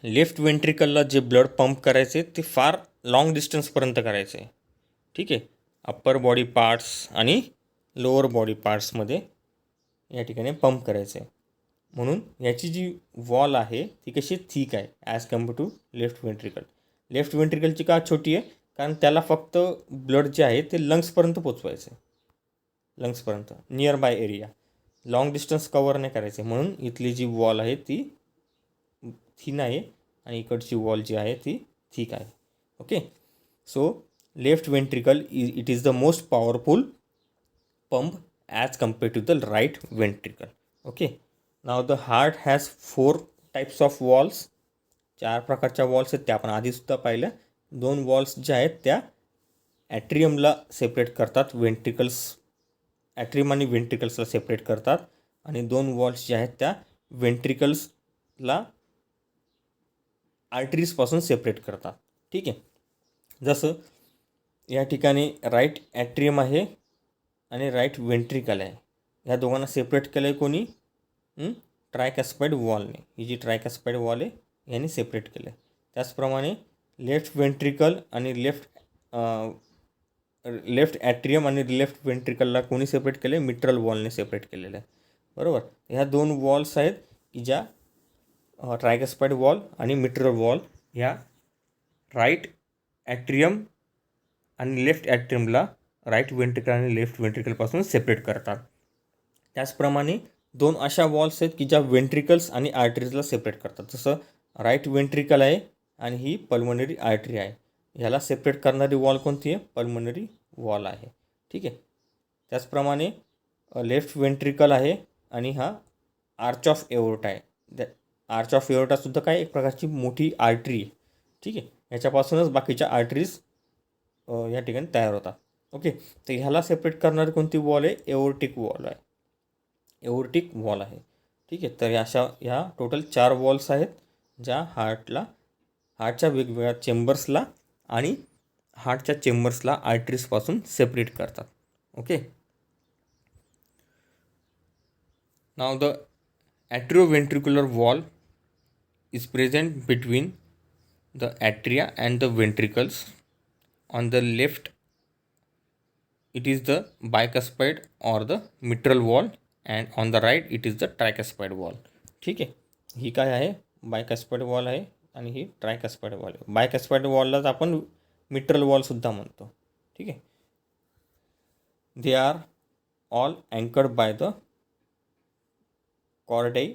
लेफ्ट वेंट्रिकलला जे ब्लड पंप करायचे ते फार लाँग डिस्टन्सपर्यंत करायचे आहे. ठीक आहे, अप्पर बॉडी पार्ट्स आणि लोअर बॉडी पार्ट्समध्ये या ठिकाणी पंप करायचं आहे. म्हणून याची जी वॉल आहे ती कशी थिक आहे as compare to left ventricle. Left वेंट्रिकलची का छोटी आहे? कारण त्याला फक्त ब्लड जे आहे ते लंग्सपर्यंत पोचवायचं आहे, लंग्सपर्यंत near by area, long distance cover नाही करायचे. म्हणून इथली जी वॉल आहे ती थिन आहे आणि इकडची वॉल जी आहे ती थिक आहे. Okay, so left ventricle it is the most powerful pump as compare to the right ventricle. Okay, now the heart has 4 types of walls. 4 प्रकारच्या वॉल्स आहेत त्या आपण आधीसुद्धा पाहिल्या. 2 वॉल्स ज्या आहेत त्या ॲट्रियमला सेपरेट करतात, ॲट्रियम आणि वेंट्रिकल्सला सेपरेट करतात. आणि 2 वॉल्स ज्या आहेत त्या वेंट्रिकल्सला आर्टरीजपासून सेपरेट करतात. ठीक आहे, जसं या ठिकाणी राईट ॲट्रियम आहे आणि राईट वेंट्रिकल आहे. ह्या दोघांना सेपरेट केलं आहे कोणी? ट्रायकॅस्पाईड वॉलने. ही जी ट्रायकॅस्पाईड वॉल आहे यांनी सेपरेट केलं आहे. त्याचप्रमाणे लेफ्ट वेंट्रिकल आणि लेफ्ट ॲट्रियम आणि लेफ्ट वेंट्रिकलला कोणी सेपरेट केलं आहे? मिट्रल वॉलने सेपरेट केलेलं आहे. बरोबर, ह्या 2 वॉल्स आहेत की ज्या ट्रायकॅस्पाईड वॉल आणि मिट्रल वॉल ह्या राईट ॲट्रियम आणि लेफ्ट ॲट्रियमला राईट वेंट्रिकल आणि लेफ्ट वेंट्रिकलपासून सेपरेट करतात. त्याचप्रमाणे 2 अशा वॉल्स आहेत की ज्या वेंट्रिकल्स आणि आर्टरीजला सेपरेट करतात. जसं राईट वेंट्रिकल आहे आणि ही पल्मोनरी आर्टरी आहे. ह्याला सेपरेट करणारी वॉल कोणती आहे? पल्मोनरी वॉल आहे. ठीक आहे, त्याचप्रमाणे लेफ्ट वेंट्रिकल आहे आणि हा आर्च ऑफ एओर्टा आहे. आर्च ऑफ एओर्टासुद्धा काय एक प्रकारची मोठी आर्टरी आहे. ठीक आहे, याच्यापासूनच बाकीच्या आर्टरीज या ठिकाणी तयार होतात. ओके, तर ह्याला सेपरेट करणारी कोणती वॉल आहे? एओर्टिक वॉल आहे. एओर्टिक वॉल आहे. ठीक आहे. तर अशा ह्या टोटल 4 वॉल्स आहेत ज्या हार्टच्या वेगवेगळ्या चेंबर्सला आणि हार्टच्या चेंबर्सला आर्टरीजपासून सेपरेट करतात. ओके. Now the atrioventricular wall is present between the atria and the ventricles. On the left it is the bicuspid or the mitral wall, and on the right it is the tricuspid wall. ठीक आहे. ही काय आहे? बायकस्पाइड wall आहे आणि ही ट्रायकस्पाइड wall आहे. बायकस्पाइड वॉललाच आपण mitral वॉलसुद्धा म्हणतो. ठीक आहे. They are all anchored by the chordae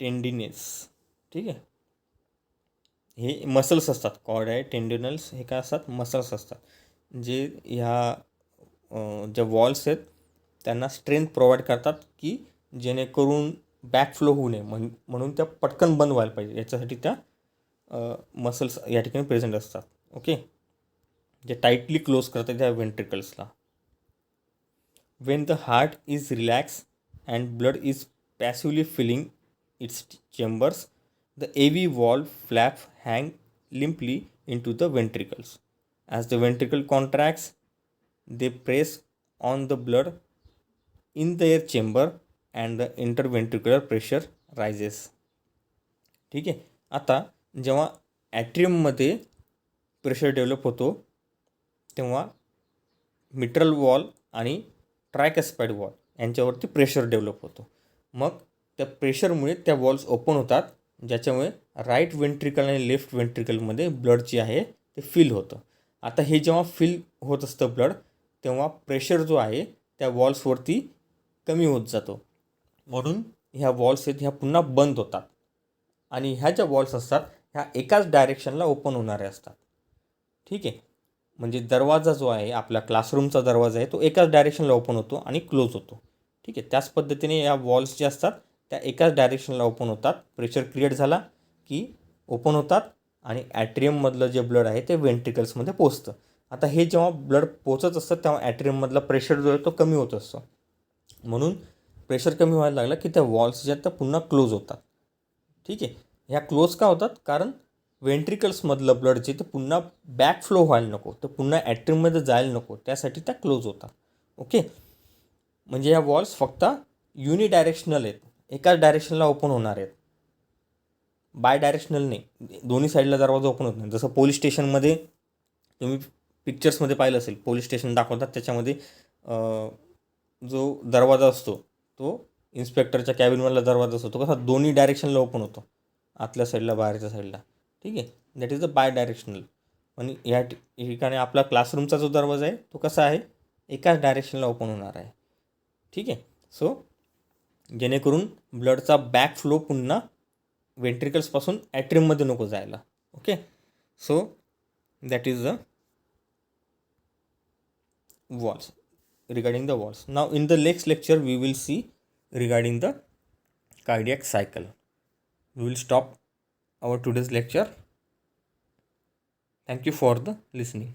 tendineae. ठीक आहे. हे मसल्स असतात. कॉर्डाई टेंडिनल्स हे काय असतात? मसल्स असतात, जे ह्या ज्या वॉल्स आहेत त्यांना स्ट्रेंथ प्रोव्हाइड करतात की जेणेकरून बॅकफ्लो होऊ नये, म्हणून त्या पटकन बंद व्हायला पाहिजे, याच्यासाठी त्या मसल्स या ठिकाणी प्रेझेंट असतात. ओके. जे टाईटली क्लोज करतात त्या वेंट्रिकल्सला. When the heart is relax and blood is passively filling its chambers, the AV valve flap hang limply into the ventricles. As the ventricle contracts, they press on the blood in their chamber and the interventricular pressure rises. ठीक आहे. आता जेव्हा ॲट्रियममध्ये pressure develop होतो तेव्हा mitral valve आणि ट्रायकस्पाइड wall यांच्यावरती pressure develop होतो. मग त्या प्रेशरमुळे त्या वॉल्स ओपन होतात, ज्याच्यामुळे राईट वेंट्रिकल आणि लेफ्ट वेंट्रिकलमध्ये ब्लड जे आहे ते फिल होतं. आता हे जेव्हा फिल होत असतं ब्लड, तेव्हा प्रेशर जो आहे त्या वॉल्सवरती कमी होत जातो, म्हणून ह्या वॉल्स आहेत ह्या पुन्हा बंद होतात. आणि ह्या ज्या वॉल्स असतात ह्या एकाच डायरेक्शनला ओपन होणाऱ्या असतात. ठीक आहे. म्हणजे दरवाजा जो आहे आपला क्लासरूमचा दरवाजा आहे तो एकाच डायरेक्शनला ओपन होतो आणि क्लोज होतो. ठीक आहे. त्याच पद्धतीने या वॉल्स ज्या असतात त्या एकाच डायरेक्शनला ओपन होतात. प्रेशर क्रिएट झाला की ओपन होतात आणि ॲट्रियममधलं जे ब्लड आहे ते वेंट्रिकल्समध्ये पोचतं. आता हे जेव्हा ब्लड पोचत असतं तेव्हा ॲट्रियममधला प्रेशर जो आहे तो कमी होत असतो, म्हणून प्रेशर कमी व्हायला लागला की त्या वॉल्स ज्या त्या पुन्हा क्लोज होतात. ठीक आहे. ह्या क्लोज का होतात? कारण वेंट्रिकल्समधलं ब्लड जे ते पुन्हा बॅक फ्लो व्हायला नको, तर पुन्हा ॲट्रियममध्ये जायला नको, त्यासाठी त्या क्लोज होतात. ओके. म्हणजे ह्या वॉल्स फक्त युनिडायरेक्शनल आहेत, एकाच डायरेक्शनला ओपन होणार आहेत, बाय डायरेक्शनल नाही. दोन्ही साईडला दरवाजा ओपन होत नाही. जसं पोलीस स्टेशनमध्ये तुम्ही पिक्चर्समध्ये पाहिलं असेल, पोलीस स्टेशन दाखवतात त्याच्यामध्ये जो दरवाजा असतो तो इन्स्पेक्टरच्या कॅबिनमधला दरवाजा असतो तो कसा दोन्ही डायरेक्शनला ओपन होतो, आतल्या साईडला बाहेरच्या साईडला. ठीक आहे. That is a bidirectional. आणि ह्या ठिकाणी आपला क्लासरूमचा जो दरवाजा आहे तो कसा आहे? एकाच डायरेक्शनला ओपन होणार आहे. ठीक आहे. सो जेणेकरून ब्लडचा बॅक फ्लो पुन्हा वेंट्रिकल्सपासून ॲट्रियममध्ये नको जायला. Okay. So that is the walls, regarding the walls. Now in the next lecture we will see regarding the cardiac cycle. We will stop our today's lecture. Thank you for the listening.